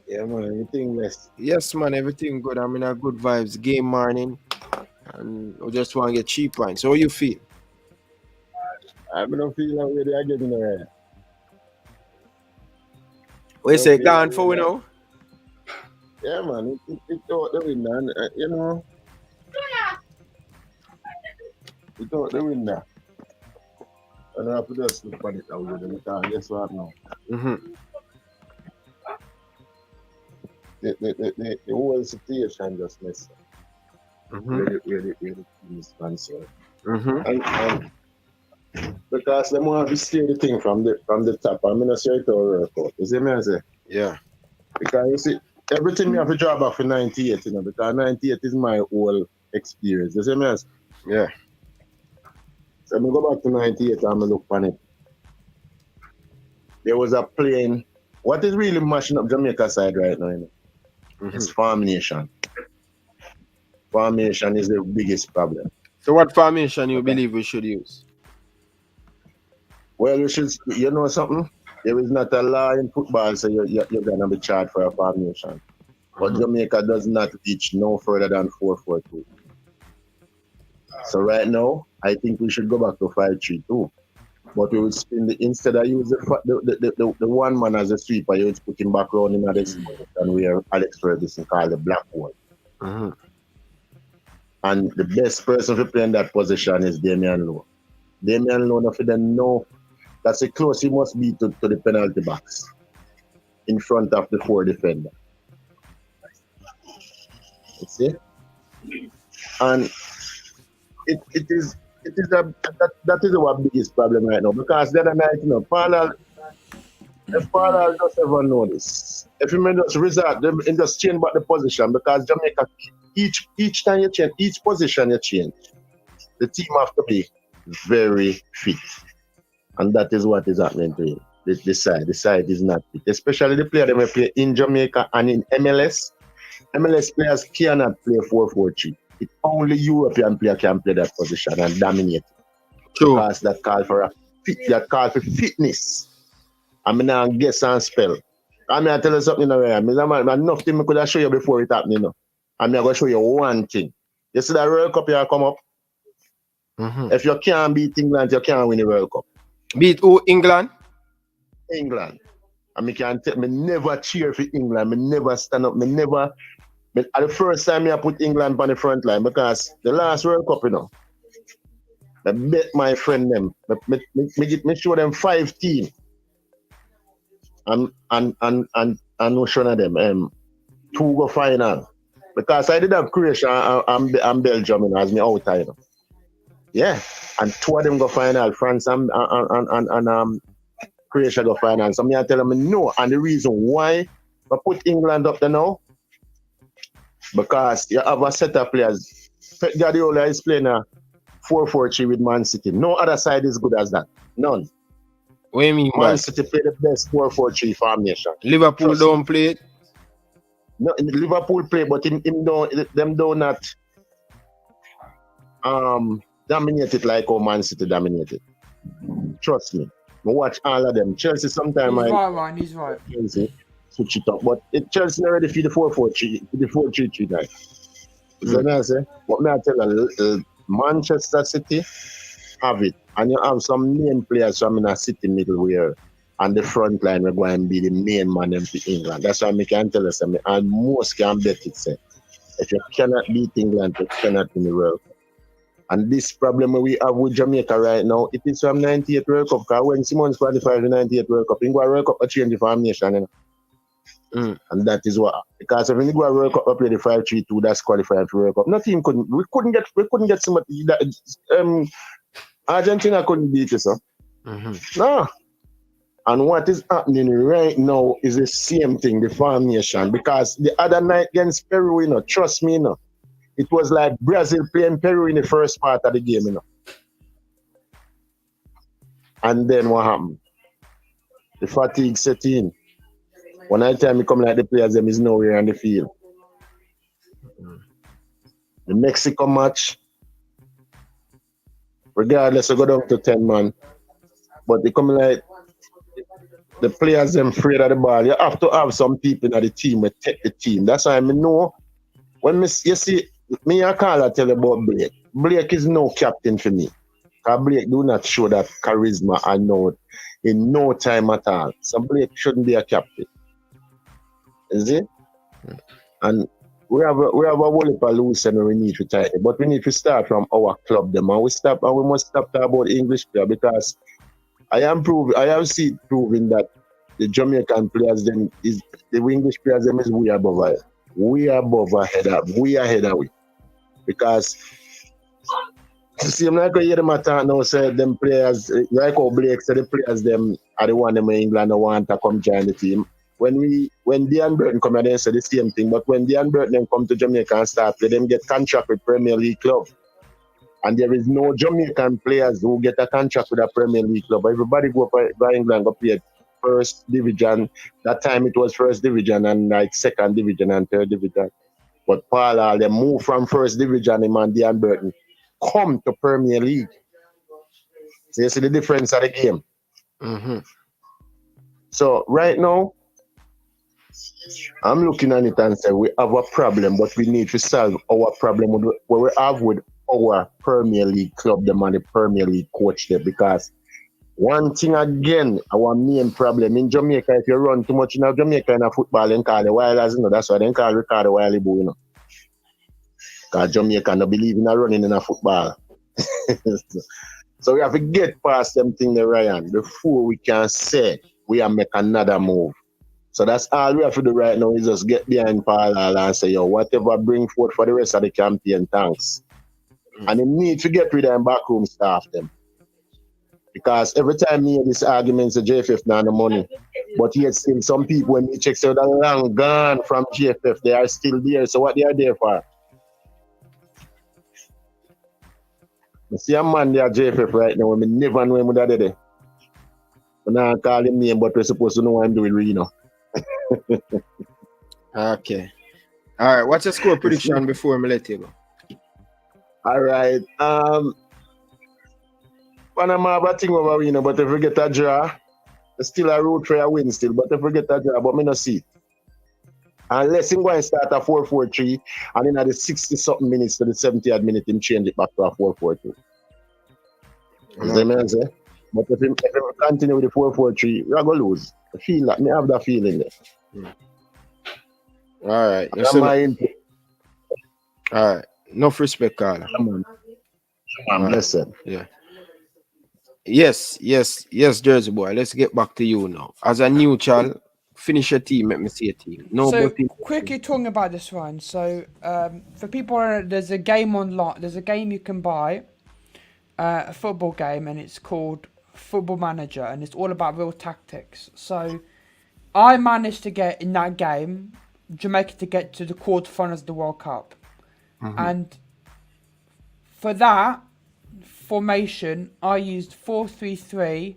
Yeah, man. Everything blessed. Yes, man. Everything good. I'm in a good vibes. Game morning. And we just want to get cheap points. So how you feel? I don't feel like where they are getting there. What you say? Gone for we know? Yeah, man. It's out the window. And, you know. It's out the window. And I have to just look at it out there because guess what now? The whole situation just messed up. Where the team is concerned. And because they want to steer the thing from the top. I'm going to say it all work. You see me I say? Yeah. Because you see, everything we have to draw back for 98, you know, because 98 is my whole experience. You see me I say? Yeah. So I'm going to go back to 98 and I look on it. There was a plane. What is really mashing up Jamaica side right now, you know? It's formation. Formation is the biggest problem. So what formation you believe we should use? Well, we should, you know something? There is not a law in football, so you're going to be charged for a formation. But Jamaica does not reach no further than 4-4-2. So right now, I think we should go back to 5-3-2. But we would spin instead of use the one man as a sweeper, you would put him back around in this and where Alex Ferguson called the black hole. And the best person to play in that position is Damian Lowe. Damian Lowe, if you don't know, that's how close he must be to the penalty box in front of the 4 defender. You see? And it is that is our biggest problem right now, because the other night, you know, if Paul just ever know this, if you may just resort, them just change back the position, because Jamaica, each time you change, each position you change, the team have to be very fit, and that is what is happening to you. The side is not fit, especially the player that play in Jamaica and in MLS. MLS players cannot play 4-4-3. It only European player can play that position and dominate. True. Because that call for fitness. I mean, I guess and spell. I mean, I tell you something, enough thing I could have show you before it happened, you know. I mean, I'm going to show you one thing. You see that World Cup here come up? If you can't beat England, you can't win the World Cup. Beat who? England? England. I mean, me never cheer for England. Me never stand up. But at the first time I put England on the front line, because the last World Cup, you know, I bet my friend them, me show them 5 teams, and no of them 2 go final, because I did have Croatia and Belgium, you know, as me outside, you know. Yeah, and 2 of them go final, France and Croatia go final. So me I tell them no, and the reason why I put England up there now, because you have a set of players. Pep Guardiola is playing a 4-4-3 with Man City. No other side is good as that. None. What do you mean, Man City play the best 4-4-3 formation. Liverpool don't play it? No, Liverpool play, but them do not dominate it like how Man City dominated. Trust me. I watch all of them. Chelsea sometimes He's right. Chelsea switch it up, but Chelsea already for the 4-4-3, the 4-3-3 guy. So I say, what may I tell you, Manchester City have it, and you have some main players from in a City middleware, and the front line will go and be the main man in England. That's why I can tell you, and most can bet it, say, if you cannot beat England, you cannot win the World Cup. And this problem we have with Jamaica right now, it is from 98 World Cup, because when Simmons qualified the 98 World Cup, in World Cup, a change the formation, you know? And that is what, because if we go a World Cup, play the 5-3-2, that's qualified for World Cup. Nothing we couldn't get somebody that Argentina couldn't beat us, no. And what is happening right now is the same thing, the formation. Because the other night against Peru, you know, trust me, you know, it was like Brazil playing Peru in the first part of the game, you know. And then what happened? The fatigue set in. When I tell me come like the players, them is nowhere on the field. The Mexico match, regardless of go down to 10 man. But they come like the players them afraid of the ball. You have to have some people in the team that take the team. That's why I know when you see me and Carla tell about Blake. Blake is no captain for me. Because Blake do not show that charisma and no in no time at all. So Blake shouldn't be a captain. Is it? And we have a whole heap of loose and we need to tighten. But we need to start from our club them and we must stop talking about English player because I have seen proving that the Jamaican players them is the English players them is we above it. We are above ahead of we ahead of we. Because you see, I'm not going to hear them attack now, say them players, like how Blake said, the players them are the one them in England want to come join the team. When Dean Burton come here, they say the same thing. But when Dean Burton them come to Jamaica and start play, them get contract with Premier League club. And there is no Jamaican players who get a contract with a Premier League club. Everybody go up by England, go play first division. That time it was first division and like second division and third division. But Paul, they move from first division, him and Dean Burton come to Premier League. So you see the difference of the game. Mm-hmm. So right now, I'm looking at it and say we have a problem, but we need to solve our problem with what we have with our Premier League club, them and the Premier League coach there. Because one thing again, our main problem in Jamaica, if you run too much in Jamaica in a football, then call the Wilders, you know, that's why they call Ricardo Wiley Boy, you know. Because Jamaica don't believe in a running in a football. So we have to get past them thing there, Ryan, before we can say we are make another move. So that's all we have to do right now is just get behind Paul and say, yo, whatever bring forth for the rest of the campaign, thanks. And they need to get rid of them backroom staff them. Because every time me hear this argument, the JFF not the money. But yet still some people when you check so they're long gone from JFF, they are still there. So what they are there for? I see a man there at JFF right now, we never know him with that day. We not call him name, but we're supposed to know what I'm doing, you know. Okay. All right. What's your score prediction before I let you go? All right. Panama have a thing over we, you know, but if we get a draw, it's still a road for a win still. But if we get a draw, but me not see it. Unless him go and start a 4-4-3, and then at the 60-something minutes to the 70th minute, him change it back to a 4-4-2. You see what I say? But if him continue with the 4-4-3, we are going to lose. I feel that. Me have that feeling there. All right. All right. Enough respect, Carla. Come on. Listen. Yeah. Yes, Jersey boy. Let's get back to you now. As a neutral, finish your team. Let me see a team. So quickly talking about this one. So for people, there's a game online. There's a game you can buy, a football game, and it's called Football Manager, and it's all about real tactics. So I managed to get in that game Jamaica to get to the quarterfinals of the World Cup, and for that formation, I used 4-3-3,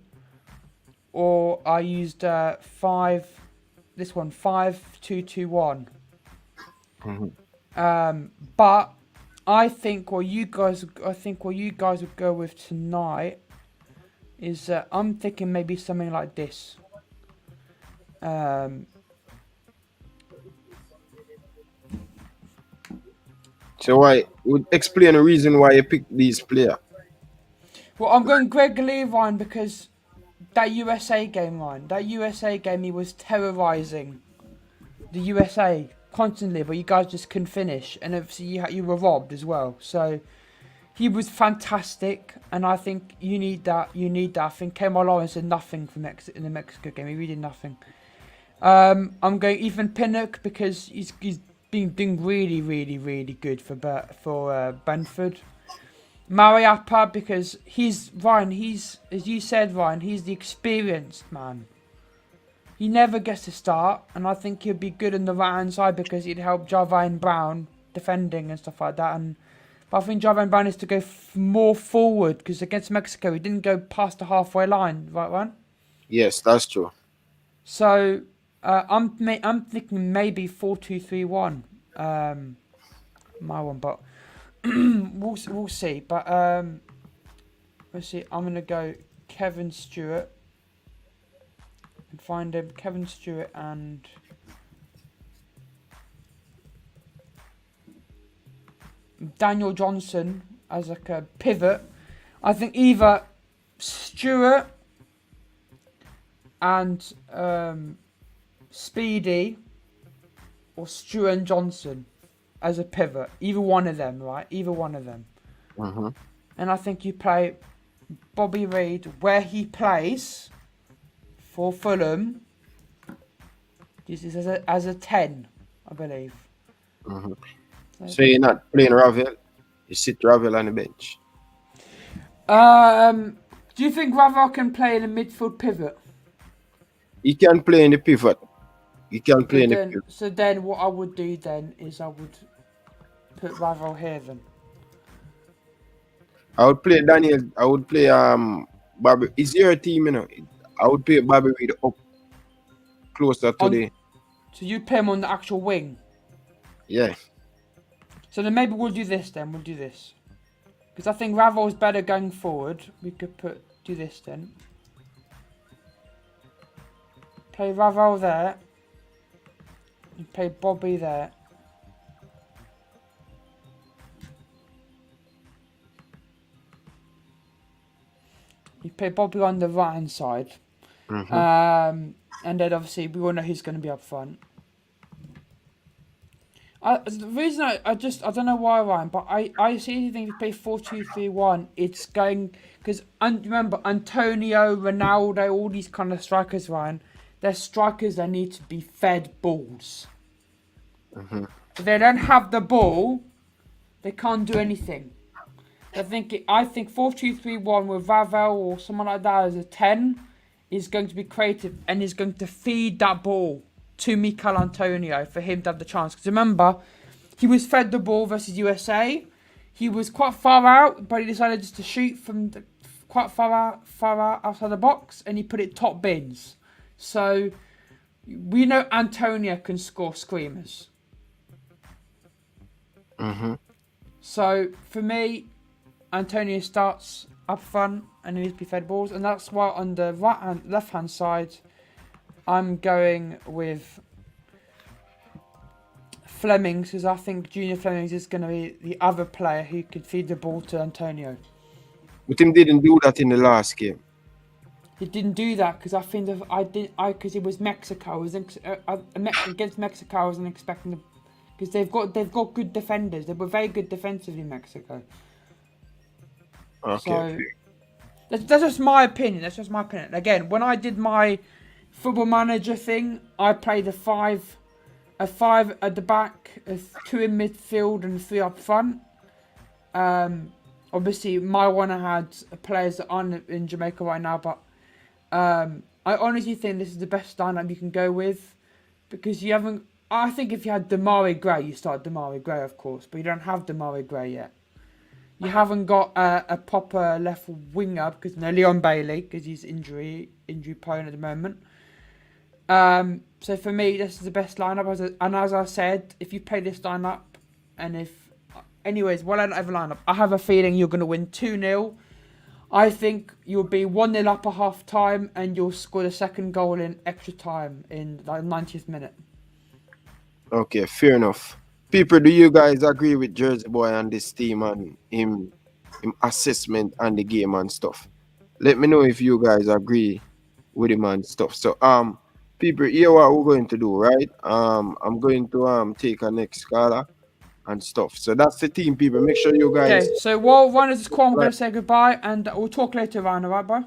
or I used 5-2-2-1. But I think what you guys would go with tonight is I'm thinking maybe something like this. So why would explain the reason why you picked these players? Well, I'm going Greg Levine because that USA game, he was terrorising the USA constantly, but you guys just couldn't finish, and obviously you were robbed as well. So he was fantastic, and I think you need that. I think Kemar Lawrence did nothing in the Mexico game. He really did nothing. I'm going Ethan Pinnock because he's been doing really, really, really good for Brentford. Mariappa because he's as you said, Ryan, he's the experienced man. He never gets to start, and I think he'll be good on the right hand side because he'd help Javine Brown defending and stuff like that. But I think Javine Brown is to go more forward because against Mexico he didn't go past the halfway line, right, Ryan? Yes, that's true. So I'm thinking maybe 4-2-3-1. My one, but we'll see. But let's see. I'm gonna go Kevin Stewart and find him. Kevin Stewart and Daniel Johnson as like a pivot. I think either Stewart and Speedy or Stewart and Johnson as a pivot. Either one of them, right? Either one of them. And I think you play Bobby Reid where he plays for Fulham. This is as a 10, I believe. So you're not playing Ravel? You sit Ravel on the bench? Do you think Ravel can play in a midfield pivot? He can play in the pivot. He can play in the pivot. So then what I would do then is I would put Ravel here then. I would play Daniel. I would play Bobby. It's your team, you know. I would play Bobby Reid up closer to the. So you play him on the actual wing. Yeah. So then maybe we'll do this then. We'll do this because I think Ravel's better going forward. We could do this then. Play Ravel there. And play Bobby there. You play Bobby on the right hand side. And then obviously we all know who's going to be up front. The reason I don't know why, Ryan, but I see think if you play 4-2-3-1, it's going because remember Antonio, Ronaldo, all these kind of strikers, Ryan, they're strikers that need to be fed balls. If they don't have the ball, they can't do anything. I think 4-2-3-1 with Ravel or someone like that as a 10 is going to be creative and is going to feed that ball to Mikel Antonio for him to have the chance. Because remember, he was fed the ball versus USA. He was quite far out, but he decided just to shoot from quite far out outside the box, and he put it top bins. So we know Antonio can score screamers. So for me, Antonio starts up front and he needs to be fed balls, and that's why on the left hand side, I'm going with Flemings because I think Junior Flemings is going to be the other player who could feed the ball to Antonio. But him didn't do that in the last game. He didn't do that because I think because it was Mexico. Against Mexico, I wasn't expecting because they've got good defenders. They were very good defensively in Mexico. Okay. So that's just my opinion. Again, when I did my Football Manager thing, I played a five at the back, 2 in midfield and 3 up front. Obviously, my one had players that aren't in Jamaica right now, but I honestly think this is the best lineup you can go with because you haven't. I think if you had Damari Gray, you start Damari Gray, of course, but you don't have Damari Gray yet. You haven't got a proper left winger because Leon Bailey because he's injury prone at the moment. So for me, this is the best lineup. And as I said, if you play this lineup, anyways, well, I don't have a lineup. I have a feeling you're going to win 2-0. I think you'll be 1-0 up at half time, and you'll score the second goal in extra time in the 90th minute. Okay, fair enough. People, do you guys agree with Jersey Boy and this team and him assessment and the game and stuff? Let me know if you guys agree with him and stuff. So people, here what we're going to do, right? I'm going to take a next caller and stuff. So that's the team, people. Make sure you guys. Okay, so while Ryan is call, I'm going to say goodbye, and we'll talk later, Ryan. Alright, bro?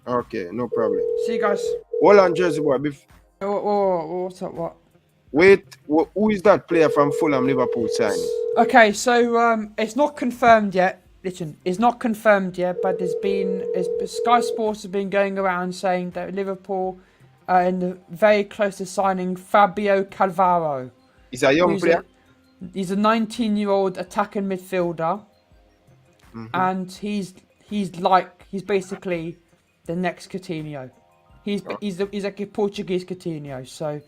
Okay, no problem. See you guys. Hold on, Jersey Boy. What's up? What? Wait, who is that player from Fulham Liverpool signing? Okay, so it's not confirmed yet. Listen, it's not confirmed yet, but Sky Sports has been going around saying that Liverpool are very close to signing Fabio Cannavaro. He's a young player. He's a 19-year-old attacking midfielder, and he's basically the next Coutinho. He's like a Portuguese Coutinho. So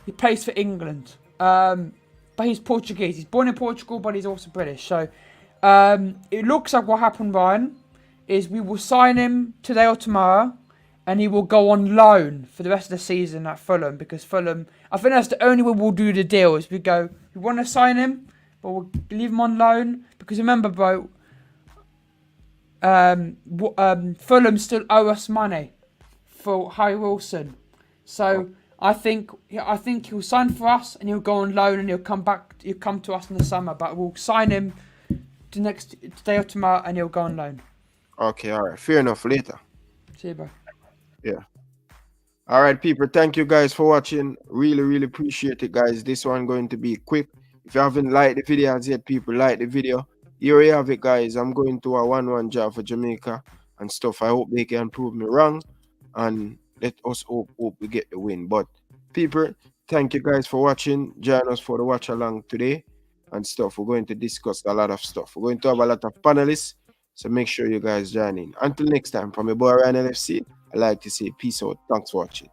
he plays for England, but he's Portuguese. He's born in Portugal, but he's also British. So it looks like what happened, Ryan, is we will sign him today or tomorrow, and he will go on loan for the rest of the season at Fulham, because Fulham, I think that's the only way we'll do the deal, is we want to sign him, but we'll leave him on loan, because remember, bro, Fulham still owe us money for Harry Wilson. So I think he'll sign for us, and he'll go on loan, and he'll come to us in the summer, but we'll sign him today or tomorrow, and he'll go on loan. Okay, all right. Fair enough. Later. See you, bro. Yeah. All right, people. Thank you guys for watching. Really, really appreciate it, guys. This one going to be quick. If you haven't liked the video as yet, people, like the video. Here we have it, guys. I'm going to a 1-1 job for Jamaica and stuff. I hope they can prove me wrong, and let us hope we get the win. But people, thank you guys for watching. Join us for the watch along today and stuff. We're going to discuss a lot of stuff. We're going to have a lot of panelists. So make sure you guys join in. Until next time, from your boy Ryan LFC, I like to say peace out. Thanks for watching.